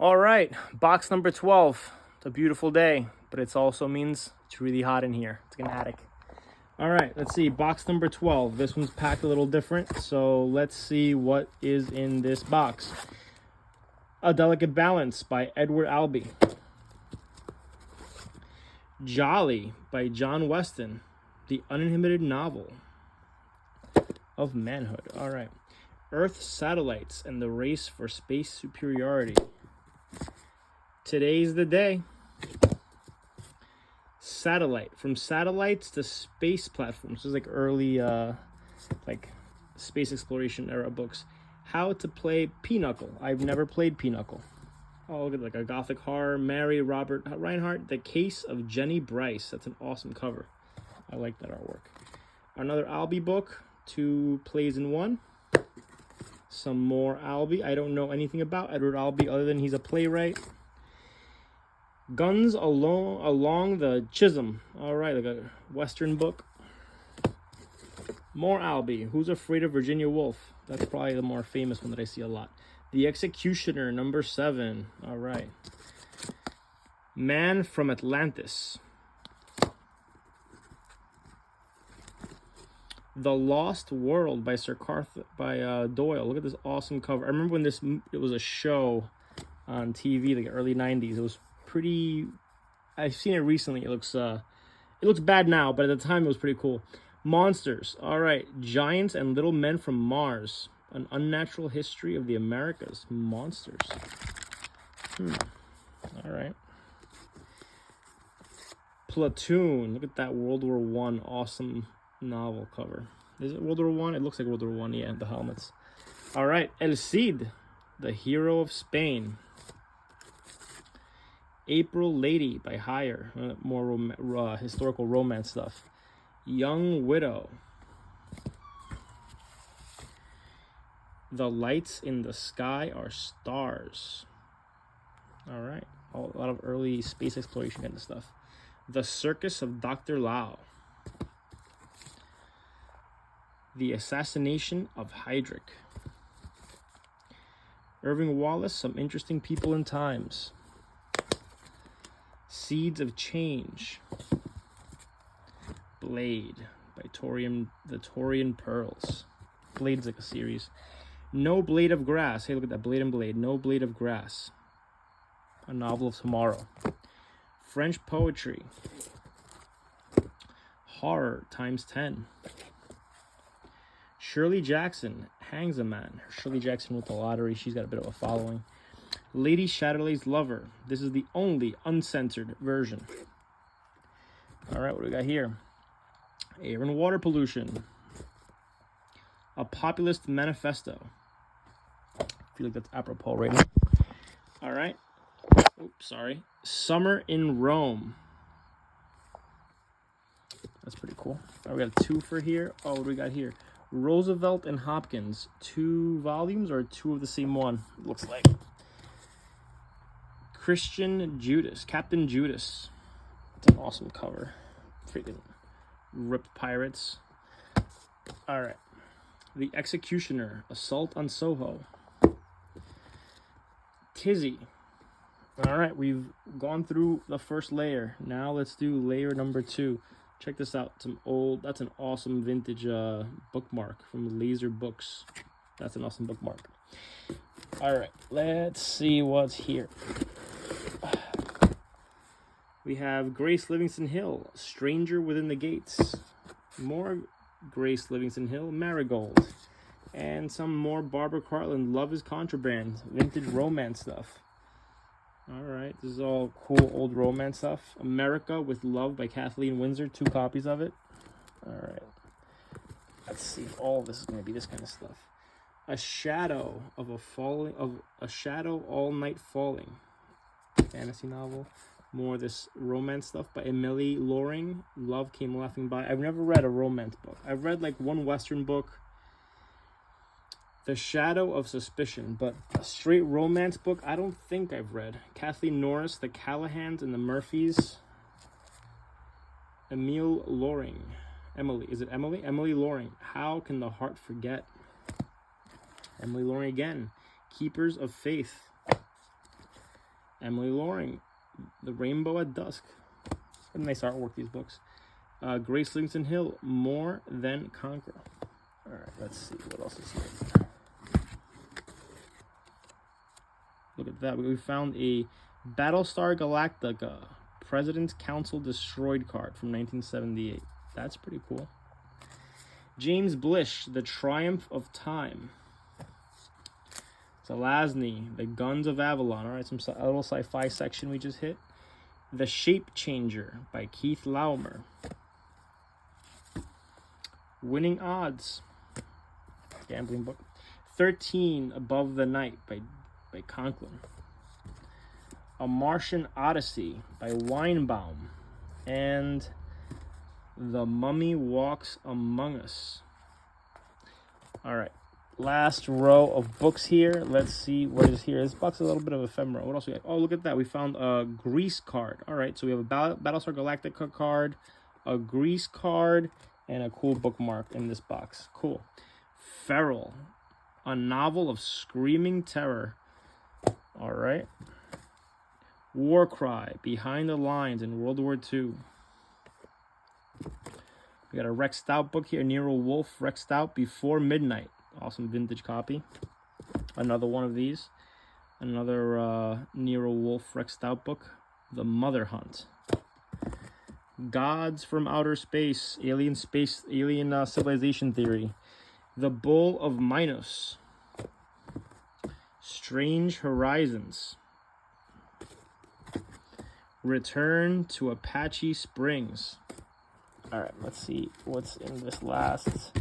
All right, box number 12. It's a beautiful day, but it also means it's really hot in here. It's like an attic. All right, let's see. Box number 12. This one's packed a little different, so let's see what is in this box. A Delicate Balance by Edward Albee. Jolly by John Weston. The uninhibited novel of manhood. All right. Earth Satellites and the Race for Space Superiority. Today's the day. Satellite. From satellites to space platforms. This is like early like space exploration era books. How to play Pinochle. I've never played Pinochle. Oh, look at like a gothic horror. Mary Robert Reinhardt. The Case of Jenny Bryce. That's an awesome cover. I like that artwork. Another Albee book. 2 plays in 1. Some more Albee. I don't know anything about Edward Albee other than he's a playwright. Guns Along the Chisholm. All right, like a Western book. More Albee. Who's Afraid of Virginia Woolf? That's probably the more famous one that I see a lot. The Executioner, number 7. All right. Man from Atlantis. The Lost World by Doyle. Look at this awesome cover. I remember when it was a show on TV, like early 90s. It was pretty. I've seen it recently. It looks bad now, but at the time it was pretty cool. Monsters. All right. Giants and Little Men from Mars. An Unnatural History of the Americas. Monsters. All right. Platoon. Look at that World War I awesome novel cover. Is it World War One? It looks like World War One. Yeah, the helmets. All right. El Cid, the Hero of Spain. April Lady by Heyer. More historical romance stuff. Young Widow. The Lights in the Sky Are Stars. All right. A lot of early space exploration kind of stuff. The Circus of Dr. Lao. The Assassination of Heydrich. Irving Wallace, Some Interesting People and Times. Seeds of Change. Blade by the Taurian Pearls. Blade's like a series. No Blade of Grass. Hey, look at that. Blade and Blade. No Blade of Grass. A Novel of Tomorrow. French Poetry. Horror times 10. Shirley Jackson Hangs a Man. Shirley Jackson with the lottery. She's got a bit of a following. Lady Chatterley's Lover. This is the only uncensored version. All right, what do we got here? Air and Water Pollution. A Populist Manifesto. I feel like that's apropos right now. All right. Oops, sorry. Summer in Rome. That's pretty cool. All right, we got 2 for here. Oh, what do we got here? Roosevelt and Hopkins. 2 volumes or 2 of the same one? Looks like. Captain Judas. It's an awesome cover. Freaking ripped pirates. All right. The Executioner. Assault on Soho. Tizzy. All right, we've gone through the first layer. Now let's do layer number 2. Check this out. That's an awesome vintage bookmark from Laser Books. That's an awesome bookmark. All right, let's see what's here. We have Grace Livingston Hill, Stranger Within the Gates. More Grace Livingston Hill, Marigold. And some more Barbara Cartland, Love is Contraband, vintage romance stuff. All right, this is all cool old romance stuff. America with Love by Kathleen Winsor, 2 copies of it. All right, let's see if all this is going to be this kind of stuff. A Shadow All Night Falling, fantasy novel. More of this romance stuff by Emily Loring. Love Came Laughing By. I've never read a romance book. I've read like one Western book, The Shadow of Suspicion, but a straight romance book, I don't think I've read. Kathleen Norris, The Callahans and the Murphys. Emily Loring. Is it Emily? Emily Loring. How Can the Heart Forget? Emily Loring again. Keepers of Faith. Emily Loring, The Rainbow at Dusk. What a nice artwork, these books. Grace Livingston Hill, More Than Conquer. All right, let's see what else is here. Look at that. We found a Battlestar Galactica President's Council Destroyed card from 1978. That's pretty cool. James Blish, The Triumph of Time. Zelazny, The Guns of Avalon. All right, a little sci-fi section we just hit. The Shape Changer by Keith Laumer. Winning Odds, gambling book. 13 Above the Night by Conklin. A Martian Odyssey by Weinbaum. And The Mummy Walks Among Us. All right, last row of books here. Let's see what is here. This box is a little bit of ephemera. What else we got? Oh, look at that. We found a Grease card. All right, so we have a Battlestar Galactica card, a Grease card, and a cool bookmark in this box. Cool. Feral, a novel of screaming terror. All right. War Cry, Behind the Lines in World War II. We got a Rex Stout book here, Nero Wolfe, Rex Stout, Before Midnight. Awesome vintage copy. Another one of these. Another Nero Wolfe, Rex Stout book, The Mother Hunt. Gods from Outer Space, Alien Civilization Theory. The Bull of Minos. Strange Horizons. Return to Apache Springs. All right, let's see what's in this last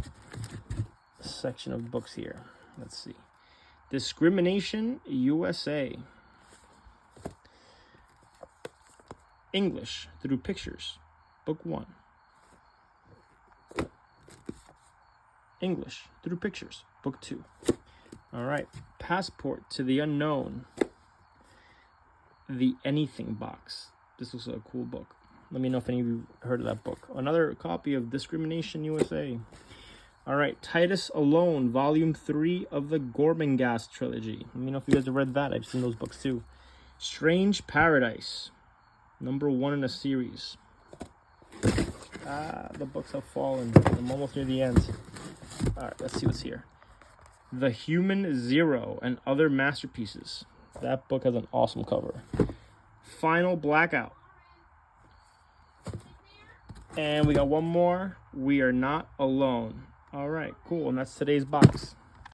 section of books here. Let's see. Discrimination USA. English Through Pictures, Book 1. English Through Pictures, Book 2. All right, Passport to the Unknown. The Anything Box. This looks like a cool book. Let me know if any of you heard of that book. Another copy of Discrimination USA. All right, Titus Alone, Volume 3 of the Gormenghast trilogy. Let me know if you guys have read that. I've seen those books too. Strange Paradise, number 1 in a series. The books have fallen. I'm almost near the end. All right, let's see what's here. The Human Zero and Other Masterpieces. That book has an awesome cover. Final Blackout. And we got one more. We Are Not Alone. All right, cool. And that's today's box.